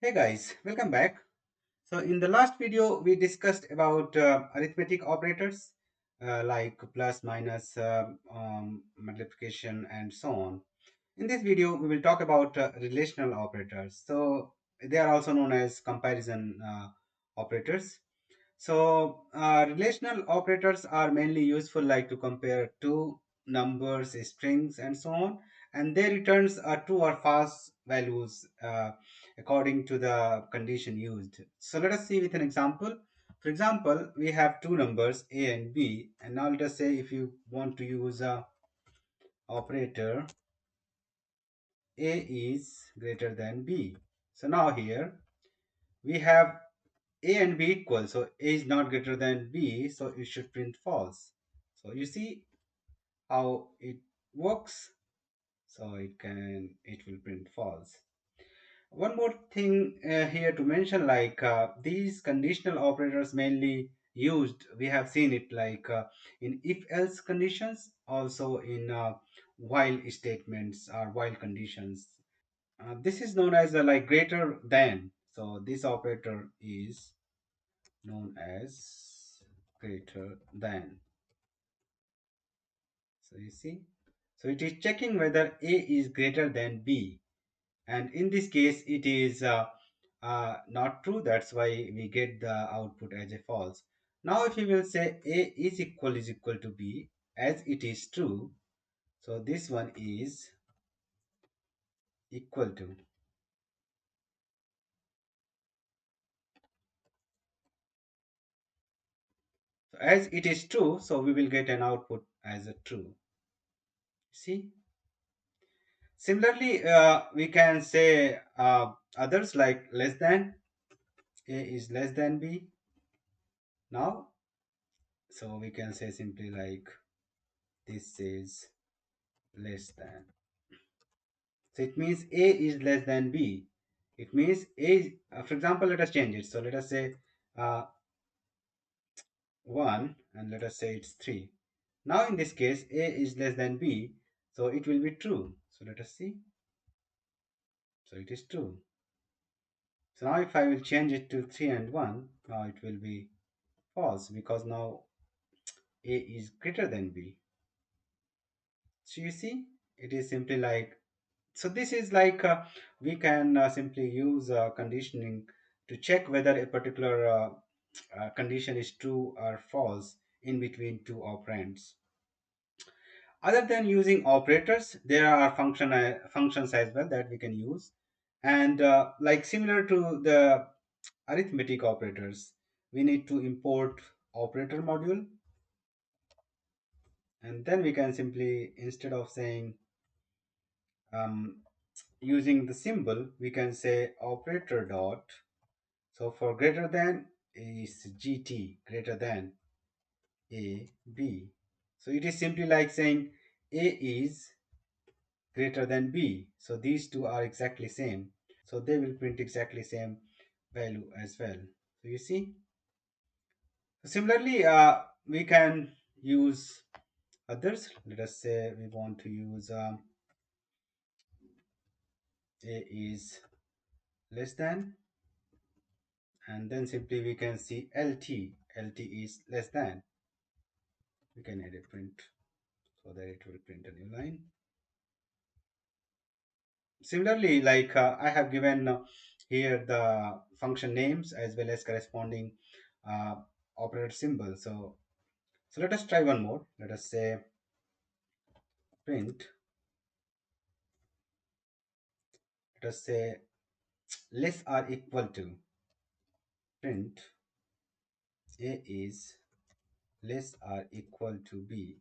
Hey guys, welcome back. So in the last video, we discussed about arithmetic operators like plus, minus, multiplication, and so on. In this video, we will talk about relational operators. So they are also known as comparison operators. So relational operators are mainly useful like to compare two numbers, strings, and so on, and they returns true or false values according to the condition used. So let us see with an example. For example, we have two numbers a and b, and now let us say if you want to use a operator a is greater than b. So now here we have a and b equal, so a is not greater than b, so it should print false. So you see how it works. So it will print false. One more thing here to mention, like these conditional operators mainly used, we have seen it like in if else conditions, also in while statements or while conditions. This is known as like greater than. So this operator is known as greater than. So you see, so it is checking whether a is greater than b, and in this case it is not true. That's why we get the output as a false. Now if we will say a is equal to b, as it is true, so this one is equal to. So as it is true, so we will get an output as a true. See, similarly, we can say others like less than. A is less than b. Now, so we can say simply like this is less than. So it means a is less than b. It means a is, for example, let us change it. So let us say 1, and let us say it's 3. Now in this case, a is less than b, so it will be true. So let us see. So it is true. So now if I will change it to 3 and 1, now it will be false because now a is greater than b. So you see, it is simply like, so this is like we can simply use conditioning to check whether a particular condition is true or false in between two operands. Other than using operators, there are functions as well that we can use, and like similar to the arithmetic operators, we need to import operator module, and then we can simply, instead of saying um, using the symbol, we can say operator dot. So for greater than is gt, greater than a b. So it is simply like saying a is greater than b, so these two are exactly same, so they will print exactly same value as well. So you see, similarly we can use others. Let us say we want to use a is less than, and then simply we can see lt is less than. We can add a print so that it will print a new line. Similarly, like I have given here the function names as well as corresponding uh, operator symbol. So let us try one more. Let us say print, let us say less or equal to, print a is less or equal to b.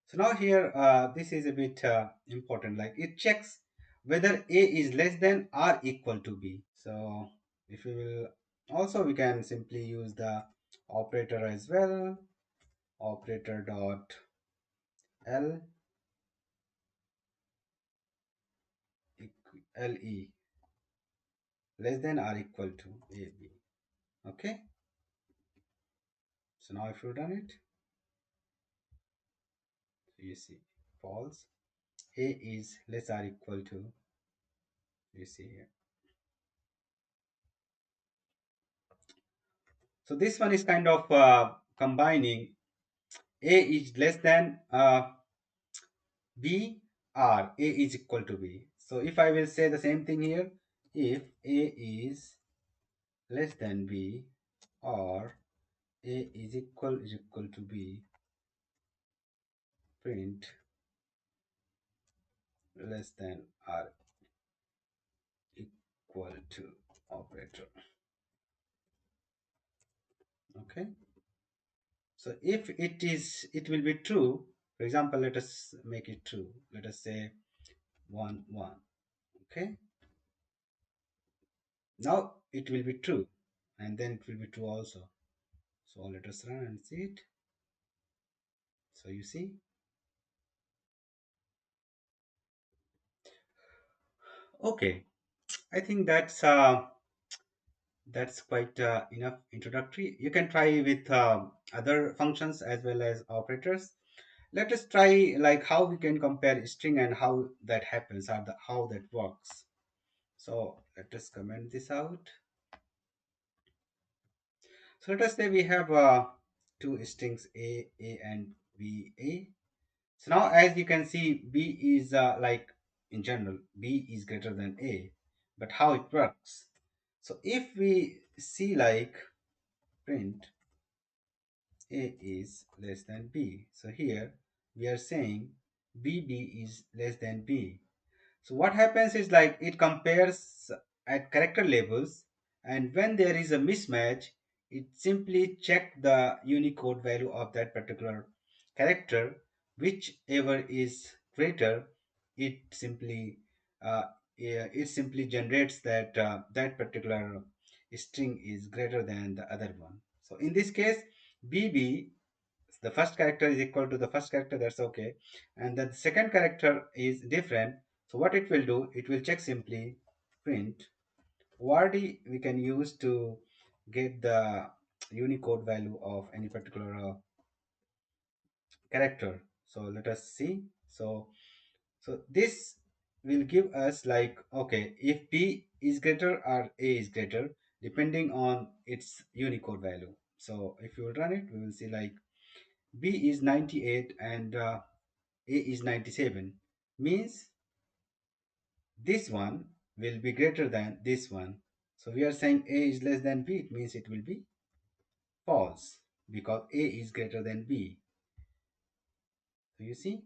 So now here this is a bit important, like it checks whether a is less than or equal to b. So if we will, also we can simply use the operator as well, operator dot l le less than or equal to ab. Okay, so now if you done it, so you see false, a is less or equal to, you see here. So this one is kind of combining a is less than b or a is equal to b. So if I will say the same thing here, if a is less than b or a is equal to b, print less than or equal to operator. Okay, so if it will be true. For example, let us make it true. Let us say 1 1. Okay, now it will be true, and then it will be true also. So let us run and see it. So you see, okay, I think that's quite enough introductory. You can try with other functions as well as operators. Let us try like how we can compare string and how that happens, or how that works. So let us comment this out. So let us say we have two strings a and b a. So now as you can see, b is like in general, b is greater than a, but how it works. So if we see like print a is less than b. So here we are saying bb is less than b. So what happens is like it compares at character labels, and when there is a mismatch, it simply check the Unicode value of that particular character, whichever is greater. It simply it simply generates that that particular string is greater than the other one. So in this case, bb, the first character is equal to the first character, that's okay, and the second character is different. So what it will do, it will check simply print word we can use to get the unicode value of any particular character. So let us see. So this will give us like, okay, if b is greater or a is greater depending on its unicode value. So if you will run it, we will see like b is 98 and a is 97, means this one will be greater than this one. So we are saying a is less than b, it means it will be false because a is greater than b. So you see,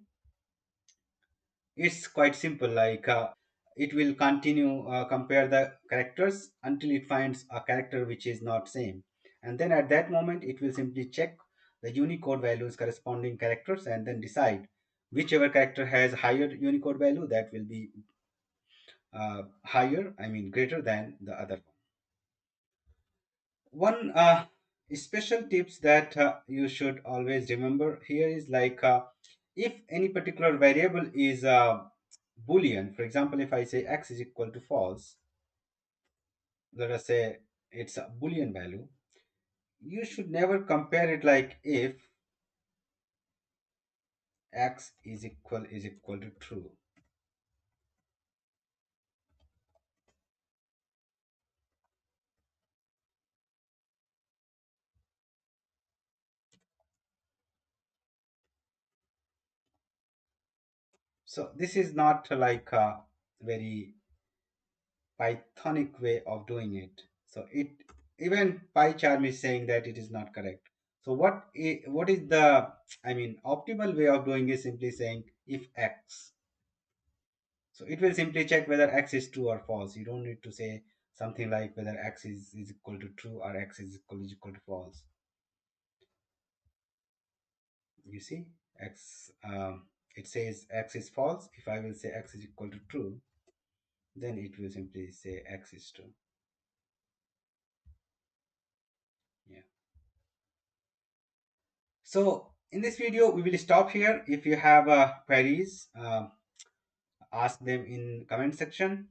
it's quite simple, like it will continue compare the characters until it finds a character which is not same, and then at that moment it will simply check the unicode values corresponding characters and then decide whichever character has higher unicode value, that will be higher, I mean greater than the other one. One special tips that you should always remember here is like if any particular variable is boolean. For example, if I say x is equal to false, let us say it's a boolean value, you should never compare it like if x is equal to true. So this is not like a very Pythonic way of doing it. So it, even PyCharm is saying that it is not correct. So what is the, I mean, optimal way of doing is simply saying if x. So it will simply check whether x is true or false. You don't need to say something like whether x is equal to true or x is equal to false. You see, x it says x is false. If I will say x is equal to true, then it will simply say x is true. Yeah. So in this video, we will stop here. If you have queries, ask them in comment section.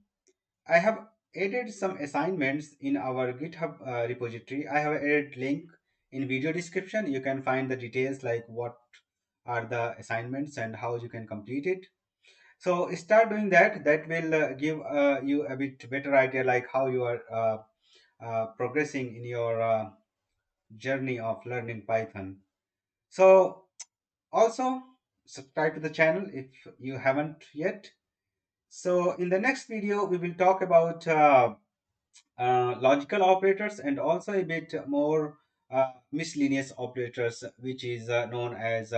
I have added some assignments in our GitHub repository. I have added link in video description. You can find the details like what are the assignments and how you can complete it. So start doing that. That will give you a bit better idea like how you are progressing in your journey of learning Python. So also subscribe to the channel if you haven't yet. So in the next video, we will talk about logical operators and also a bit more miscellaneous operators, which is known as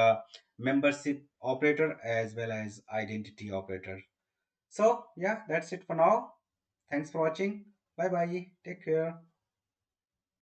membership operator as well as identity operator. So yeah, that's it for now. Thanks for watching. Bye bye. Take care.